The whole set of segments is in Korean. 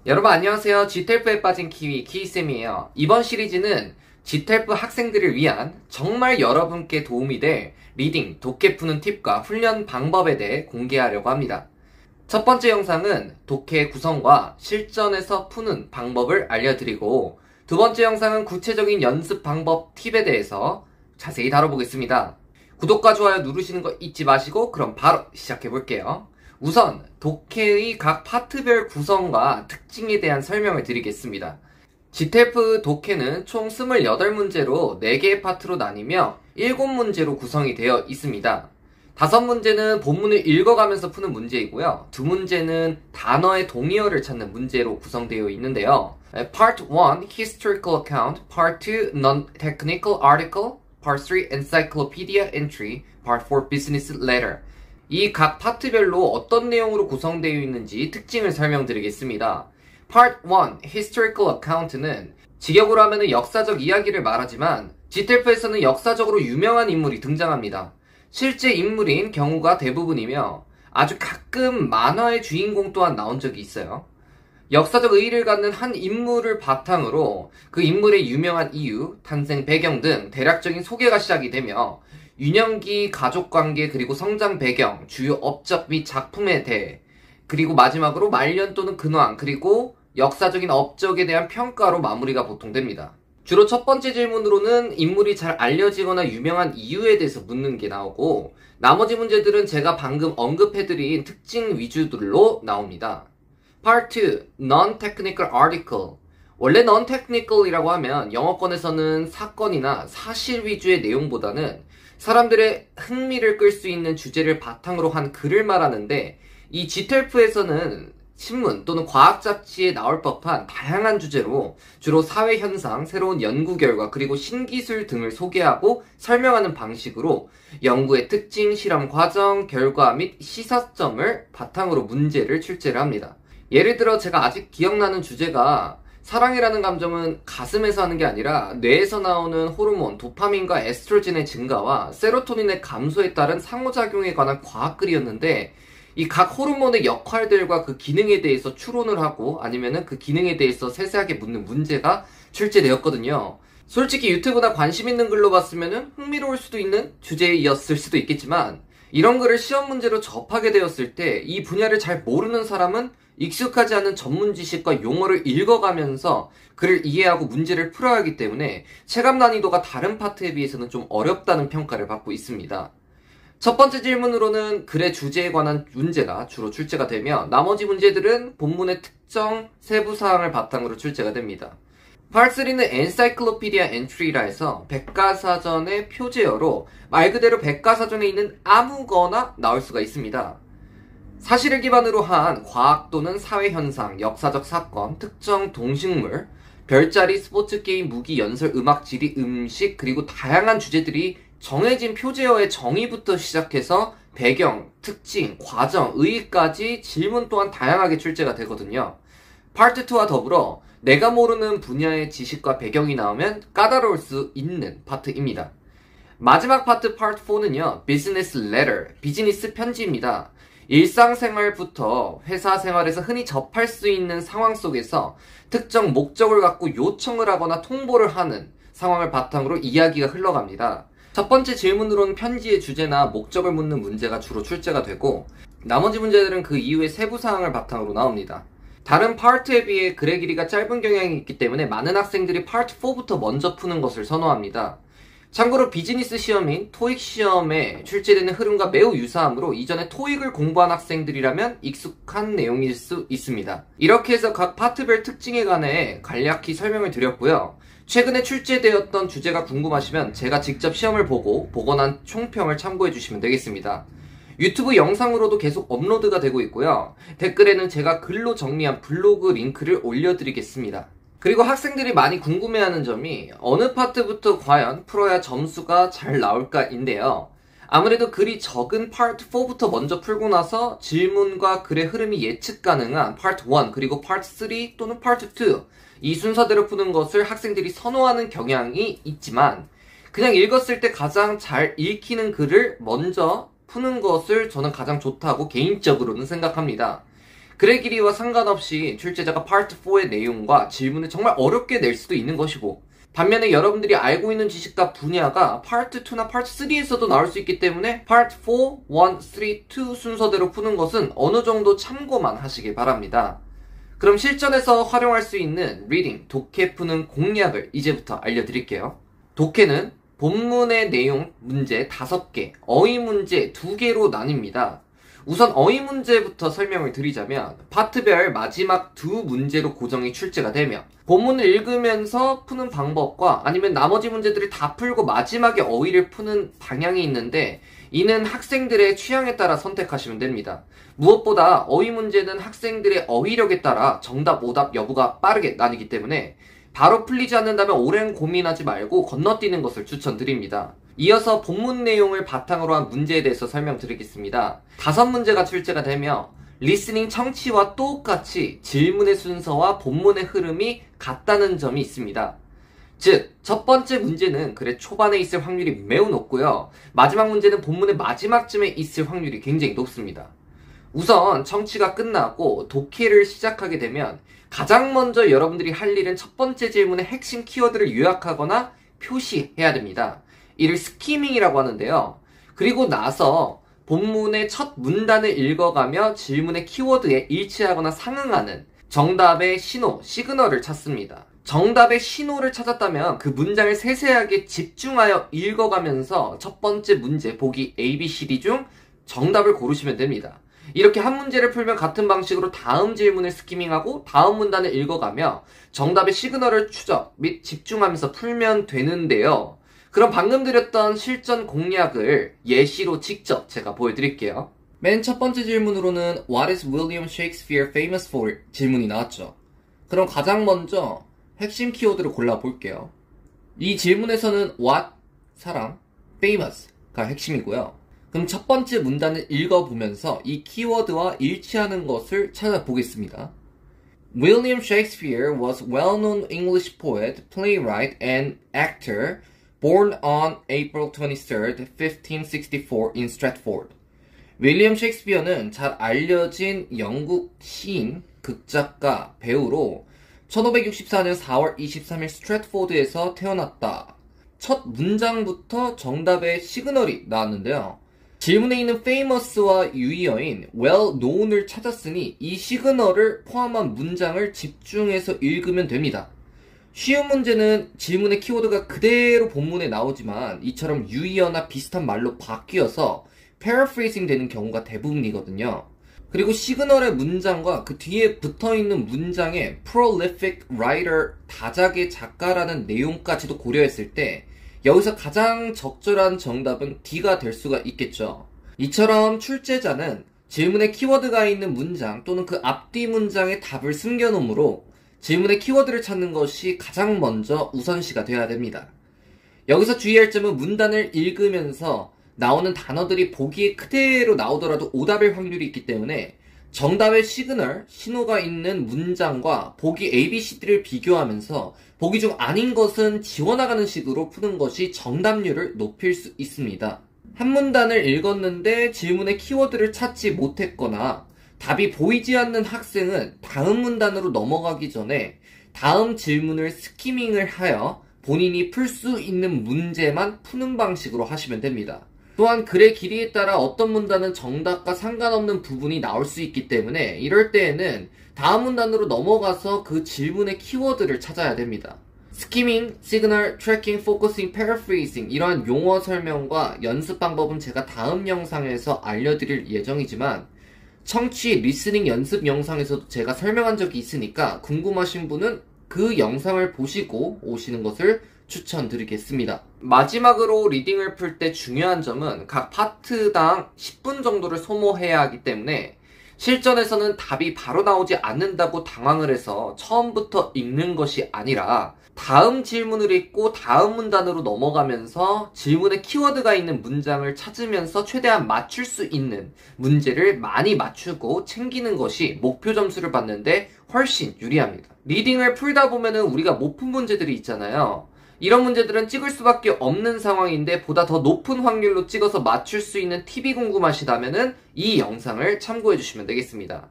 여러분 안녕하세요. GTELF에 빠진 키위 키이쌤이에요. 이번 시리즈는 GTELF 학생들을 위한 정말 여러분께 도움이 될 리딩, 독해 푸는 팁과 훈련 방법에 대해 공개하려고 합니다. 첫 번째 영상은 독해 구성과 실전에서 푸는 방법을 알려드리고, 두 번째 영상은 구체적인 연습 방법 팁에 대해서 자세히 다뤄보겠습니다. 구독과 좋아요 누르시는 거 잊지 마시고 그럼 바로 시작해볼게요. 우선 독해의 각 파트별 구성과 특징에 대한 설명을 드리겠습니다. GTELF 독해는 총 28문제로 4개의 파트로 나뉘며 7문제로 구성이 되어 있습니다. 5문제는 본문을 읽어가면서 푸는 문제이고요. 2문제는 단어의 동의어를 찾는 문제로 구성되어 있는데요. Part 1, Historical Account, Part 2, Non-Technical Article, Part 3, Encyclopedia Entry, Part 4, Business Letter. 이 각 파트별로 어떤 내용으로 구성되어 있는지 특징을 설명드리겠습니다. Part 1, Historical Account는 직역으로 하면 역사적 이야기를 말하지만 GTELF에서는 역사적으로 유명한 인물이 등장합니다. 실제 인물인 경우가 대부분이며 아주 가끔 만화의 주인공 또한 나온 적이 있어요. 역사적 의의를 갖는 한 인물을 바탕으로 그 인물의 유명한 이유, 탄생 배경 등 대략적인 소개가 시작이 되며 유년기 가족관계 그리고 성장 배경, 주요 업적 및 작품에 대해, 그리고 마지막으로 말년 또는 근황, 그리고 역사적인 업적에 대한 평가로 마무리가 보통 됩니다. 주로 첫 번째 질문으로는 인물이 잘 알려지거나 유명한 이유에 대해서 묻는 게 나오고, 나머지 문제들은 제가 방금 언급해드린 특징 위주들로 나옵니다. Part 2, Non-Technical Article. 원래 Non-Technical이라고 하면 영어권에서는 사건이나 사실 위주의 내용보다는 사람들의 흥미를 끌 수 있는 주제를 바탕으로 한 글을 말하는데, 이 GTELF에서는 신문 또는 과학 잡지에 나올 법한 다양한 주제로 주로 사회 현상, 새로운 연구 결과, 그리고 신기술 등을 소개하고 설명하는 방식으로 연구의 특징, 실험 과정, 결과 및 시사점을 바탕으로 문제를 출제를 합니다. 예를 들어 제가 아직 기억나는 주제가 사랑이라는 감정은 가슴에서 하는 게 아니라 뇌에서 나오는 호르몬 도파민과 에스트로겐의 증가와 세로토닌의 감소에 따른 상호작용에 관한 과학글이었는데, 이 각 호르몬의 역할들과 그 기능에 대해서 추론을 하고 아니면은 그 기능에 대해서 세세하게 묻는 문제가 출제되었거든요. 솔직히 유튜브나 관심 있는 글로 봤으면은 흥미로울 수도 있는 주제였을 수도 있겠지만, 이런 글을 시험 문제로 접하게 되었을 때 이 분야를 잘 모르는 사람은 익숙하지 않은 전문 지식과 용어를 읽어가면서 글을 이해하고 문제를 풀어야 하기 때문에 체감 난이도가 다른 파트에 비해서는 좀 어렵다는 평가를 받고 있습니다. 첫 번째 질문으로는 글의 주제에 관한 문제가 주로 출제가 되며, 나머지 문제들은 본문의 특정 세부 사항을 바탕으로 출제가 됩니다. Part 3는 Encyclopedia Entry라 해서 백과사전의 표제어로 말 그대로 백과사전에 있는 아무거나 나올 수가 있습니다. 사실을 기반으로 한 과학 또는 사회 현상, 역사적 사건, 특정 동식물, 별자리, 스포츠 게임, 무기, 연설, 음악, 지리, 음식, 그리고 다양한 주제들이 정해진 표제어의 정의부터 시작해서 배경, 특징, 과정, 의의까지 질문 또한 다양하게 출제가 되거든요. 파트 2와 더불어 내가 모르는 분야의 지식과 배경이 나오면 까다로울 수 있는 파트입니다. 마지막 파트 파트 4는요, Business Letter, 비즈니스 편지입니다. 일상생활부터 회사 생활에서 흔히 접할 수 있는 상황 속에서 특정 목적을 갖고 요청을 하거나 통보를 하는 상황을 바탕으로 이야기가 흘러갑니다. 첫 번째 질문으로는 편지의 주제나 목적을 묻는 문제가 주로 출제가 되고, 나머지 문제들은 그 이후의 세부 사항을 바탕으로 나옵니다. 다른 파트에 비해 글의 길이가 짧은 경향이 있기 때문에 많은 학생들이 파트 4부터 먼저 푸는 것을 선호합니다. 참고로 비즈니스 시험인 토익 시험에 출제되는 흐름과 매우 유사하므로 이전에 토익을 공부한 학생들이라면 익숙한 내용일 수 있습니다. 이렇게 해서 각 파트별 특징에 관해 간략히 설명을 드렸고요. 최근에 출제되었던 주제가 궁금하시면 제가 직접 시험을 보고 복원한 총평을 참고해 주시면 되겠습니다. 유튜브 영상으로도 계속 업로드가 되고 있고요. 댓글에는 제가 글로 정리한 블로그 링크를 올려드리겠습니다. 그리고 학생들이 많이 궁금해하는 점이 어느 파트부터 과연 풀어야 점수가 잘 나올까인데요. 아무래도 글이 적은 파트 4부터 먼저 풀고 나서 질문과 글의 흐름이 예측 가능한 파트 1 그리고 파트 3 또는 파트 2, 이 순서대로 푸는 것을 학생들이 선호하는 경향이 있지만, 그냥 읽었을 때 가장 잘 읽히는 글을 먼저 푸는 것을 저는 가장 좋다고 개인적으로는 생각합니다. 글의 길이와 상관없이 출제자가 파트 4의 내용과 질문을 정말 어렵게 낼 수도 있는 것이고, 반면에 여러분들이 알고 있는 지식과 분야가 파트 2나 파트 3에서도 나올 수 있기 때문에 파트 4, 1, 3, 2 순서대로 푸는 것은 어느 정도 참고만 하시길 바랍니다. 그럼 실전에서 활용할 수 있는 리딩, 독해 푸는 공략을 이제부터 알려드릴게요. 독해는 본문의 내용 문제 5개, 어휘 문제 2개로 나뉩니다. 우선 어휘 문제부터 설명을 드리자면 파트별 마지막 2 문제로 고정이 출제가 되며 본문을 읽으면서 푸는 방법과 아니면 나머지 문제들을 다 풀고 마지막에 어휘를 푸는 방향이 있는데 이는 학생들의 취향에 따라 선택하시면 됩니다. 무엇보다 어휘 문제는 학생들의 어휘력에 따라 정답, 오답 여부가 빠르게 나뉘기 때문에 바로 풀리지 않는다면 오랜 고민하지 말고 건너뛰는 것을 추천드립니다. 이어서 본문 내용을 바탕으로 한 문제에 대해서 설명드리겠습니다. 5문제가 출제가 되며 리스닝 청취와 똑같이 질문의 순서와 본문의 흐름이 같다는 점이 있습니다. 즉, 첫 번째 문제는 글의 초반에 있을 확률이 매우 높고요. 마지막 문제는 본문의 마지막쯤에 있을 확률이 굉장히 높습니다. 우선 청취가 끝나고 독해를 시작하게 되면 가장 먼저 여러분들이 할 일은 첫 번째 질문의 핵심 키워드를 요약하거나 표시해야 됩니다. 이를 스키밍이라고 하는데요. 그리고 나서 본문의 첫 문단을 읽어가며 질문의 키워드에 일치하거나 상응하는 정답의 신호, 시그널을 찾습니다. 정답의 신호를 찾았다면 그 문장을 세세하게 집중하여 읽어가면서 첫 번째 문제 보기 A, B, C, D 중 정답을 고르시면 됩니다. 이렇게 한 문제를 풀면 같은 방식으로 다음 질문을 스키밍하고 다음 문단을 읽어가며 정답의 시그널을 추적 및 집중하면서 풀면 되는데요. 그럼 방금 드렸던 실전 공략을 예시로 직접 제가 보여드릴게요. 맨 첫 번째 질문으로는 What is William Shakespeare famous for? 질문이 나왔죠. 그럼 가장 먼저 핵심 키워드를 골라볼게요. 이 질문에서는 What, 사람, famous가 핵심이고요. 그럼 첫 번째 문단을 읽어보면서 이 키워드와 일치하는 것을 찾아보겠습니다. William Shakespeare was a well-known English poet, playwright, and actor born on April 23rd, 1564 in Stratford. 윌리엄 셰익스피어는 잘 알려진 영국 시인, 극작가, 배우로 1564년 4월 23일 스트래트포드에서 태어났다. 첫 문장부터 정답의 시그널이 나왔는데요. 질문에 있는 famous와 유의어인 well-known을 찾았으니 이 시그널을 포함한 문장을 집중해서 읽으면 됩니다. 쉬운 문제는 질문의 키워드가 그대로 본문에 나오지만 이처럼 유의어나 비슷한 말로 바뀌어서 paraphrasing 되는 경우가 대부분이거든요. 그리고 시그널의 문장과 그 뒤에 붙어있는 문장의 prolific writer, 다작의 작가라는 내용까지도 고려했을 때 여기서 가장 적절한 정답은 D가 될 수가 있겠죠. 이처럼 출제자는 질문에 키워드가 있는 문장 또는 그 앞뒤 문장의 답을 숨겨놓으므로 질문의 키워드를 찾는 것이 가장 먼저 우선시가 되어야 됩니다. 여기서 주의할 점은 문단을 읽으면서 나오는 단어들이 보기에 그대로 나오더라도 오답일 확률이 있기 때문에 정답의 시그널, 신호가 있는 문장과 보기 A, B, C, D를 비교하면서 보기 중 아닌 것은 지워나가는 식으로 푸는 것이 정답률을 높일 수 있습니다. 한 문단을 읽었는데 질문의 키워드를 찾지 못했거나 답이 보이지 않는 학생은 다음 문단으로 넘어가기 전에 다음 질문을 스키밍을 하여 본인이 풀 수 있는 문제만 푸는 방식으로 하시면 됩니다. 또한 글의 길이에 따라 어떤 문단은 정답과 상관없는 부분이 나올 수 있기 때문에 이럴 때에는 다음 문단으로 넘어가서 그 질문의 키워드를 찾아야 됩니다. 스키밍, 시그널, 트래킹, 포커싱, 패러프레이징 이러한 용어 설명과 연습 방법은 제가 다음 영상에서 알려드릴 예정이지만 청취, 리스닝 연습 영상에서도 제가 설명한 적이 있으니까 궁금하신 분은 그 영상을 보시고 오시는 것을 추천드리겠습니다. 마지막으로 리딩을 풀 때 중요한 점은 각 파트당 10분 정도를 소모해야 하기 때문에 실전에서는 답이 바로 나오지 않는다고 당황을 해서 처음부터 읽는 것이 아니라 다음 질문을 읽고 다음 문단으로 넘어가면서 질문에 키워드가 있는 문장을 찾으면서 최대한 맞출 수 있는 문제를 많이 맞추고 챙기는 것이 목표 점수를 받는데 훨씬 유리합니다. 리딩을 풀다 보면은 우리가 못 푼 문제들이 있잖아요. 이런 문제들은 찍을 수밖에 없는 상황인데 보다 더 높은 확률로 찍어서 맞출 수 있는 팁이 궁금하시다면은 이 영상을 참고해 주시면 되겠습니다.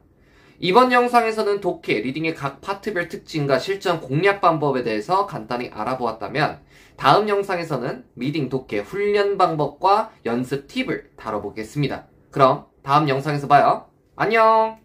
이번 영상에서는 독해, 리딩의 각 파트별 특징과 실전 공략 방법에 대해서 간단히 알아보았다면 다음 영상에서는 리딩, 독해, 훈련 방법과 연습 팁을 다뤄보겠습니다. 그럼 다음 영상에서 봐요. 안녕!